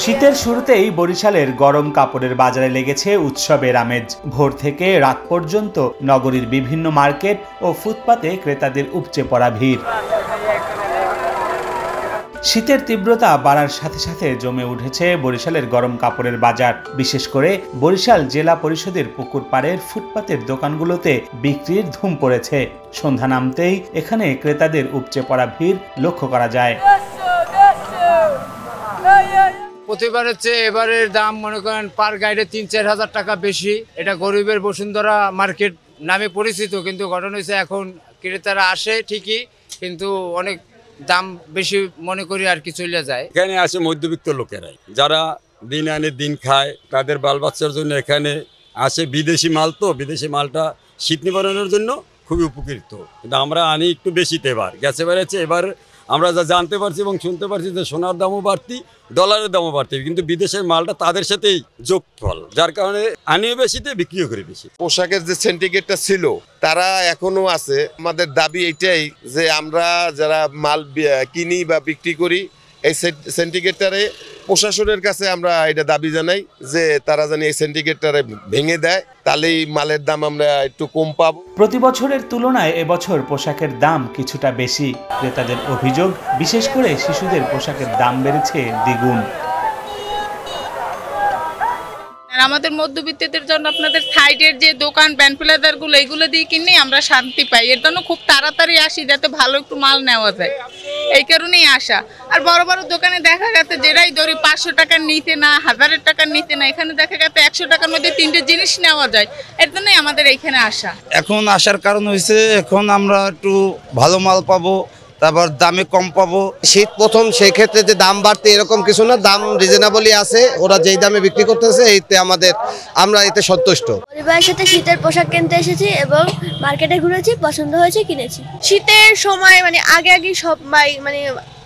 শীতের শুরুতেই বরিশালের গরম কাপড়ের বাজারে লেগেছে উৎসবের আমেজ। ভোর থেকে রাত পর্যন্ত নগরীর বিভিন্ন মার্কেট ও ফুটপাতে ক্রেতাদের উপচে পড়া ভিড়। শীতের তীব্রতা বাড়ার সাথে সাথে জমে উঠেছে বরিশালের গরম কাপড়ের বাজার। বিশেষ করে বরিশাল জেলা পরিষদের পুকুর পাড়ের ফুটপাতের দোকানগুলোতে বিক্রির ধুম পড়েছে। সন্ধ্যা নামতেই এখানে ক্রেতাদের উপচে পড়া ভিড় লক্ষ্য করা যায়। প্রতিবারের চেয়ে এবারের দাম মনে করেন পার গাইডে ৩-৪ হাজার টাকা বেশি। এটা গরিবের বসুন্ধরা মার্কেট নামে পরিচিত, কিন্তু ঘটনা হয়েছে এখন ক্রেতারা আসে ঠিকই, কিন্তু অনেক দাম বেশি মনে করি আর কি চলে যায়। এখানে আসে মধ্যবিত্ত লোকেরাই, যারা দিন আনে দিন খায়, তাদের বাল বাচ্চার জন্য এখানে আসে। বিদেশি মাল, তো বিদেশি মালটা শীত নিবারণের জন্য খুবই উপকৃত, কিন্তু আমরা আনি একটু বেশিতে। এবার গেছে বেড়েছে, এবার আমরা যা জানতে পারছি এবং শুনতে পারছি যে সোনার দামও বাড়তি, ডলারের দামও বাড়তি, কিন্তু বিদেশের মালটা তাদের সাথেই যোগফল, যার কারণে আনিও বেশিতে বিক্রিও করে বেশি। পোশাকের যে সিন্ডিকেটটা ছিল তারা এখনো আছে। আমাদের দাবি এটাই যে আমরা যারা মাল কিনি বা বিক্রি করি, এই সিন্ডিকেটটারে প্রশাসনের কাছে আমরা এটা দাবি জানাই যে তারা জানি এই সিন্ডিকেটটারে ভেঙে দেয়, তাহলেই মালের দাম আমরা একটু কম পাবো। প্রতি বছরের তুলনায় এবছর পোশাকের দাম কিছুটা বেশি। ক্রেতাদের অভিযোগ, বিশেষ করে শিশুদের পোশাকের দাম বেড়েছে দ্বিগুণ। আমাদের মধ্যবিত্তদের জন্য আপনাদের সাইডের যে দোকান ব্যান্ড গুলো এগুলো দিয়ে কিনে আমরা শান্তি পাই। এর জন্য খুব তাড়াতাড়ি আসি যাতে ভালো একটু মাল নেওয়া যায়, এই কারণেই আসা। আর বড় বড় দোকানে দেখা গেছে যেটাই ধরি 500 টাকার নিতে না, 1000 টাকার নিতে না, এখানে দেখা গেছে 100 টাকার মধ্যে 3টে জিনিস নেওয়া যায়। এর জন্যই আমাদের এইখানে আসা। এখন আসার কারণ হয়েছে এখন আমরা একটু ভালো মাল পাবো, তারপর দামে কম পাবো। শীত প্রথম, সেই ক্ষেত্রে যে দাম বাড়তে এরকম কিছু না, দাম রিজনেবলই আছে। ওরা যেই দামে বিক্রি করতেছে এইতে আমরা এতে সন্তুষ্ট। পরিবারের সাথে শীতের পোশাক কিনতে এসেছি এবং মার্কেটে ঘুরেছি, পছন্দ হয়েছে কিনেছি। শীতের সময় আগে সব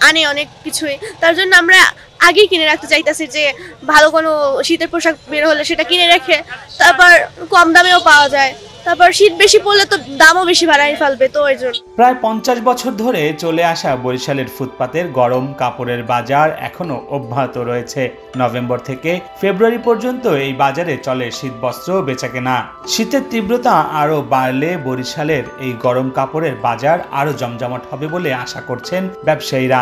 আনে অনেক কিছুই, তার জন্য আমরা আগেই কিনে রাখতে চাইতেছি যে ভালো কোনো শীতের পোশাক বের হলে সেটা কিনে রেখে তারপর কম দামেও পাওয়া যায়। তারপর শীত বেশি পড়লে তো দামও বেশি বাড়াই ফেলবে, তো ওই জন্য। প্রায় 50 বছর ধরে চলে আসা বরিশালের ফুটপাতের গরম কাপড়ের বাজার এখনো অব্যাহত রয়েছে। নভেম্বর থেকে ফেব্রুয়ারি পর্যন্ত এই বাজারে চলে শীতবস্ত্র বেচাকেনা। শীতের তীব্রতা আরো বাড়লে বরিশালের এই গরম কাপড়ের বাজার আরো জমজমাট হবে বলে আশা করছেন ব্যবসায়ীরা।